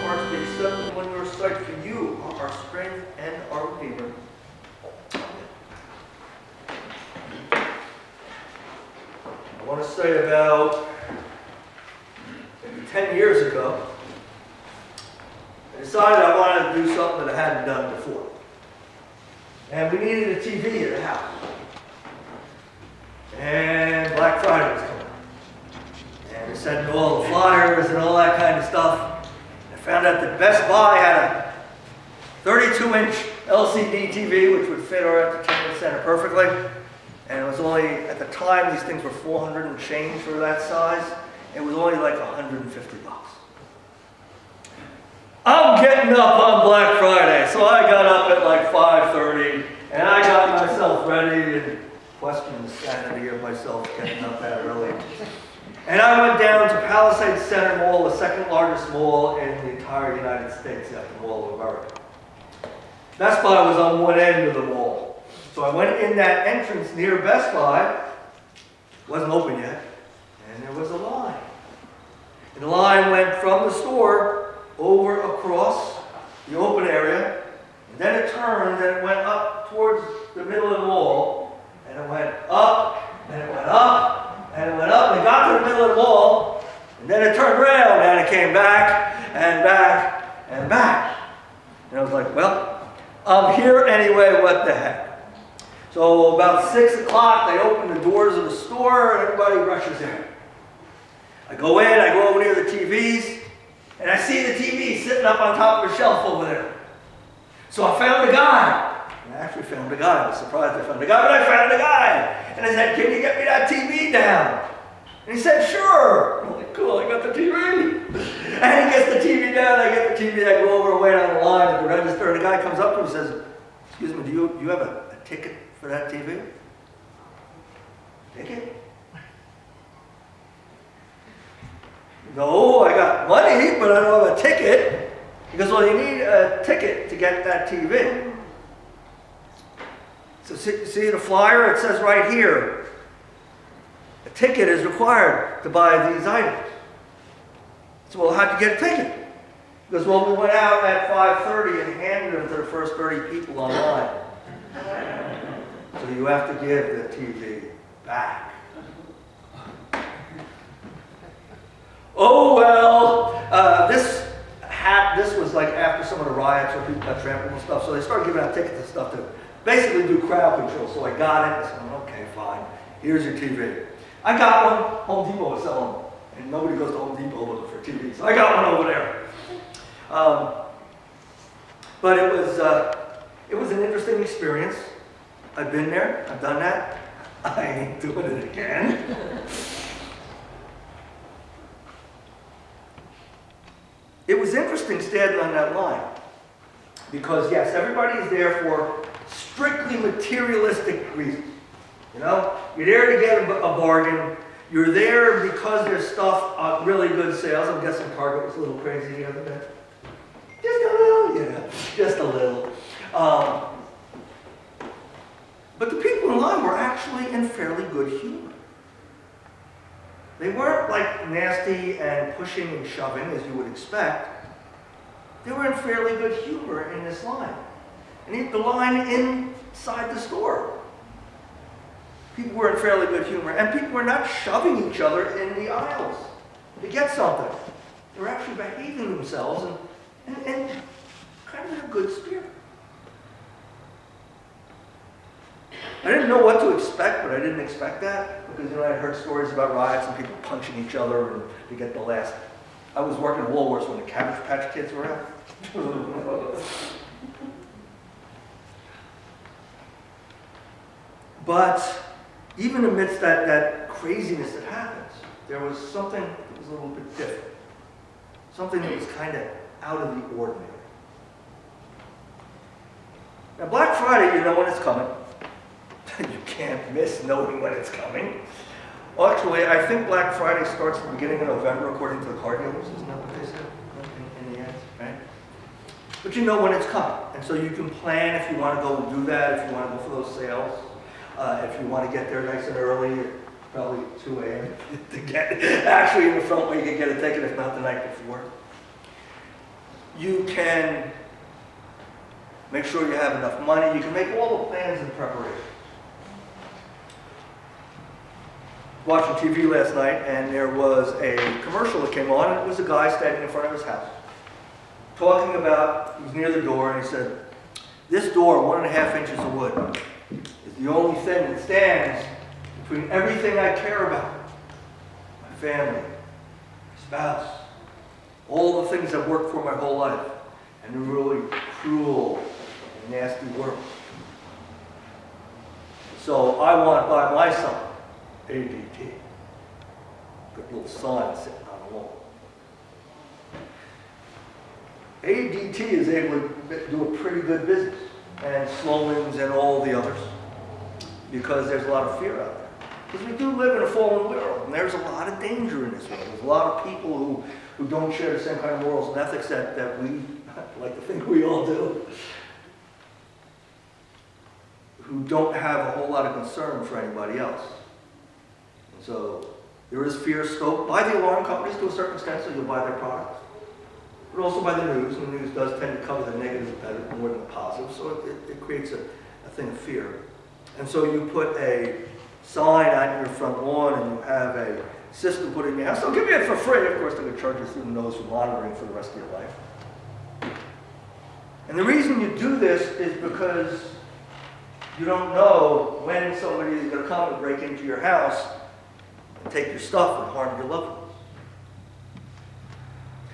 hearts be acceptable in your sight, for you are our strength and our Redeemer. I want to say about maybe 10 years ago, I decided I wanted to do something that I hadn't done before. And we needed a TV at the house. And Black Friday was coming. And we sent all the flyers and all that kind of stuff. I found out that Best Buy had a 32-inch LCD TV, which would fit our entertainment center perfectly. And it was only, at the time, these things were $400 and change for that size. It was only like $150. I'm getting up on Black Friday, so I got up at like 5:30, and I got myself ready and questioned the sanity of myself getting up that early. And I went down to Palisades Center Mall, the second largest mall in the entire United States after Mall of America. Best Buy was on one end of the mall. So I went in that entrance near Best Buy, wasn't open yet, and there was a line. And the line went from the store over across the open area, and then it turned and it went up towards the middle of the mall, and it went up, and it went up, and it went up, and it got to the middle of the mall, and then it turned around, and it came back, and back, and back. And I was like, well, I'm here anyway, what the heck. So about 6 o'clock, they open the doors of the store, and everybody rushes in. I go in, I go over near the TVs, and I see the TV sitting up on top of a shelf over there. So I found a guy. I actually found a guy. I was surprised I found a guy, but I found a guy. And I said, can you get me that TV down? And he said, sure. I'm like, cool, I got the TV. And he gets the TV down, I get the TV, I go over and wait on the line at the register, and the guy comes up to me and says, excuse me, do you have a ticket for that TV? Ticket? No, I got money, but I don't have a ticket. He goes, well, you need a ticket to get that TV. So see the flyer? It says right here, a ticket is required to buy these items. So, well, how'd you get a ticket? He goes, well, we went out at 5:30 and handed them to the first 30 people online. So you have to give the TV back. Oh, well, this was like after some of the riots where people got trampled and stuff, so they started giving out tickets and stuff to basically do crowd control. So I got it, I said, okay, fine, here's your TV. I got one, Home Depot was selling them, and nobody goes to Home Depot looking for TVs. So I got one over there. But it was an interesting experience. I've been there, I've done that. I ain't doing it again. It was interesting standing on that line because, yes, everybody's there for strictly materialistic reasons. You know, you're there to get a bargain. You're there because there's stuff on really good sales. I'm guessing Target was a little crazy the other day. Just a little, yeah, just a little. But the people in line were actually in fairly good humor. They weren't like nasty and pushing and shoving as you would expect. They were in fairly good humor in this line. And the line inside the store. People were in fairly good humor. And people were not shoving each other in the aisles to get something. They were actually behaving themselves and kind of in a good spirit. I didn't know what to expect, but I didn't expect that because, you know, I heard stories about riots and people punching each other and to get the last. I was working at Woolworths when the Cabbage Patch Kids were out. But even amidst that craziness that happens, there was something that was a little bit different. Something that was kind of out of the ordinary. Now, Black Friday, you know when it's coming. You can't miss knowing when it's coming. Well, actually, I think Black Friday starts at the beginning of November, according to the car dealers. Isn't that what they said in the ads, right? But you know when it's coming. And so you can plan if you want to go and do that, if you want to go for those sales. If you want to get there nice and early, probably 2 a.m. to get actually in the front where you can get a ticket, if not the night before. You can make sure you have enough money. You can make all the plans and preparation. Watching TV last night, and there was a commercial that came on, and it was a guy standing in front of his house, talking about, he was near the door, and he said, this door, 1.5 inches of wood, is the only thing that stands between everything I care about. My family, my spouse, all the things I've worked for my whole life, and the really cruel and nasty world. So I want to buy my son ADT. Good little sign sitting on the wall. ADT is able to do a pretty good business, and Sloan's and all the others, because there's a lot of fear out there. Because we do live in a fallen world, and there's a lot of danger in this world. There's a lot of people who don't share the same kind of morals and ethics that we like to think we all do, who don't have a whole lot of concern for anybody else. And so there is fear stoked by the alarm companies to a certain extent, so you'll buy their products, but also by the news, and the news does tend to cover the negative better more than the positive, so it creates a thing of fear. And so you put a sign on your front lawn, and you have a system put in your house. They'll give you it for free. Of course, they're going to charge you through the nose for monitoring for the rest of your life. And the reason you do this is because you don't know when somebody is going to come and break into your house and take your stuff and harm your loved ones.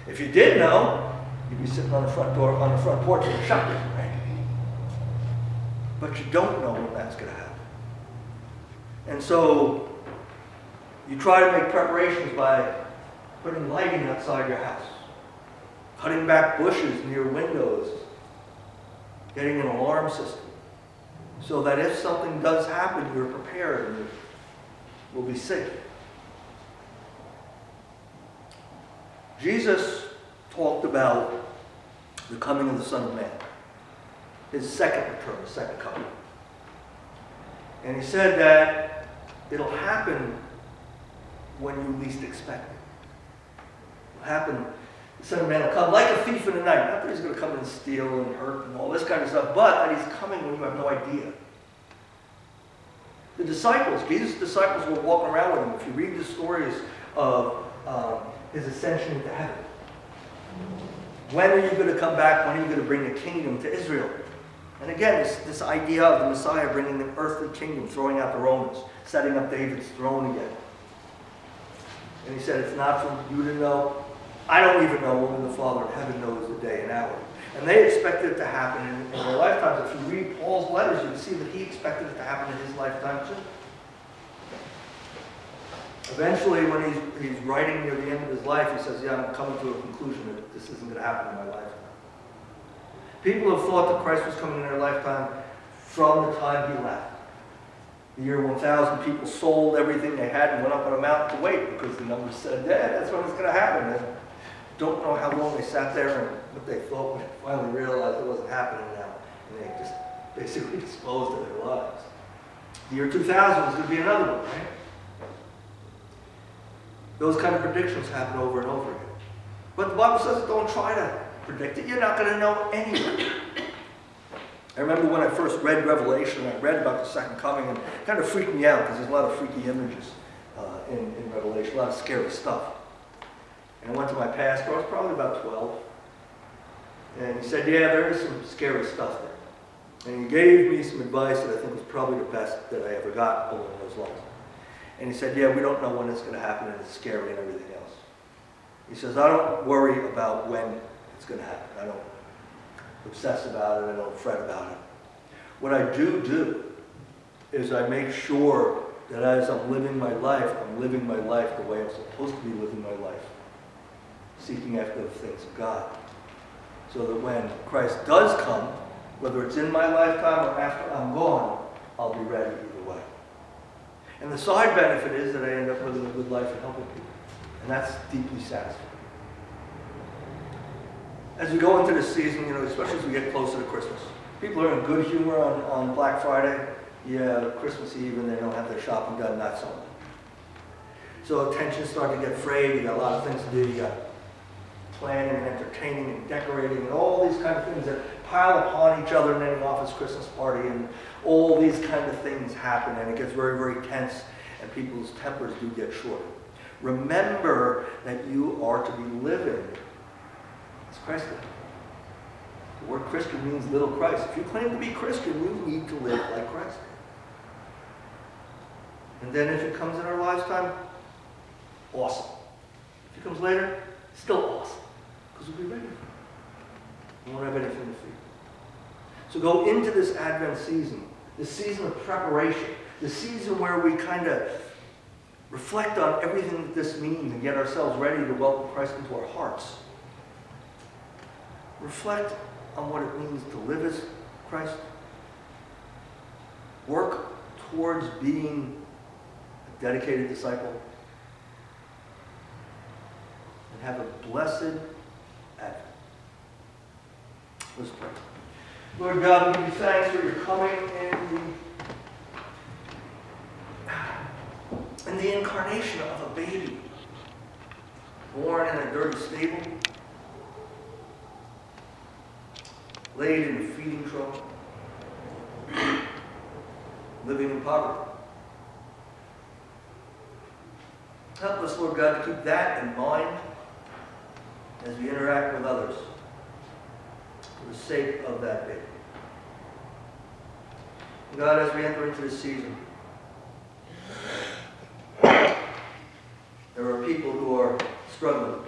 If you did know, you'd be sitting on the front porch with a shotgun, right? But you don't know when that's going to happen. And so you try to make preparations by putting lighting outside your house, cutting back bushes near windows, getting an alarm system, so that if something does happen, you're prepared and you will be safe. Jesus talked about the coming of the Son of Man, his second return, his second coming. And he said that it'll happen when you least expect it. It'll happen, the Son of Man will come like a thief in the night. Not that he's going to come and steal and hurt and all this kind of stuff, but that he's coming when you have no idea. The disciples, Jesus' disciples were walking around with him. If you read the stories of his ascension into heaven, when are you going to come back? When are you going to bring the kingdom to Israel? And again, this idea of the Messiah bringing the earthly kingdom, throwing out the Romans, setting up David's throne again. And he said, it's not for you to know. I don't even know, only the Father in heaven knows the day and hour. And they expected it to happen in their lifetimes. If you read Paul's letters, you can see that he expected it to happen in his lifetime too. Eventually, when he's writing near the end of his life, he says, yeah, I'm coming to a conclusion that this isn't going to happen in my lifetime. People have thought that Christ was coming in their lifetime from the time he left. The year 1000, people sold everything they had and went up on a mountain to wait because the numbers said, yeah, that's when it's going to happen. And don't know how long they sat there and what they thought when they finally realized it wasn't happening now. And they just basically disposed of their lives. The year 2000 is going to be another one, right? Those kind of predictions happen over and over again. But the Bible says don't try to predict it. You're not going to know anyway. I remember when I first read Revelation, I read about the second coming, and it kind of freaked me out because there's a lot of freaky images in Revelation, a lot of scary stuff. And I went to my pastor, I was probably about 12, and he said, yeah, there is some scary stuff there. And he gave me some advice that I think was probably the best that I ever got along those lines. And he said, yeah, we don't know when it's going to happen, and it's scary and everything else. He says, I don't worry about when it's going to happen. I don't obsess about it. I don't fret about it. What I do is I make sure that as I'm living my life the way I'm supposed to be living my life, seeking after the things of God. So that when Christ does come, whether it's in my lifetime or after I'm gone, I'll be ready either way. And the side benefit is that I end up living a good life and helping people. And that's deeply satisfying. As we go into this season, especially as we get closer to Christmas, people are in good humor on Black Friday. Yeah, Christmas Eve, and they don't have their shopping done, not so much. So tensions start to get frayed. You got a lot of things to do. You got planning and entertaining and decorating and all these kind of things that pile upon each other in any office Christmas party, and all these kind of things happen, and it gets very, very tense, and people's tempers do get short. Remember that you are to be living as Christ did. The word Christian means little Christ. If you claim to be Christian, you need to live like Christ. And then if it comes in our lifetime, awesome. If it comes later, still awesome. Because we'll be ready for it. We won't have anything to fear. So go into this Advent season, this season of preparation, the season where we kind of reflect on everything that this means and get ourselves ready to welcome Christ into our hearts. Reflect on what it means to live as Christ. Work towards being a dedicated disciple. And have a blessed Advent. Let's pray. Lord God, we give you thanks for your coming and the incarnation of a baby born in a dirty stable, laid in a feeding trough, living in poverty. Help us, Lord God, to keep that in mind as we interact with others for the sake of that baby. And God, as we enter into this season, there are people who are struggling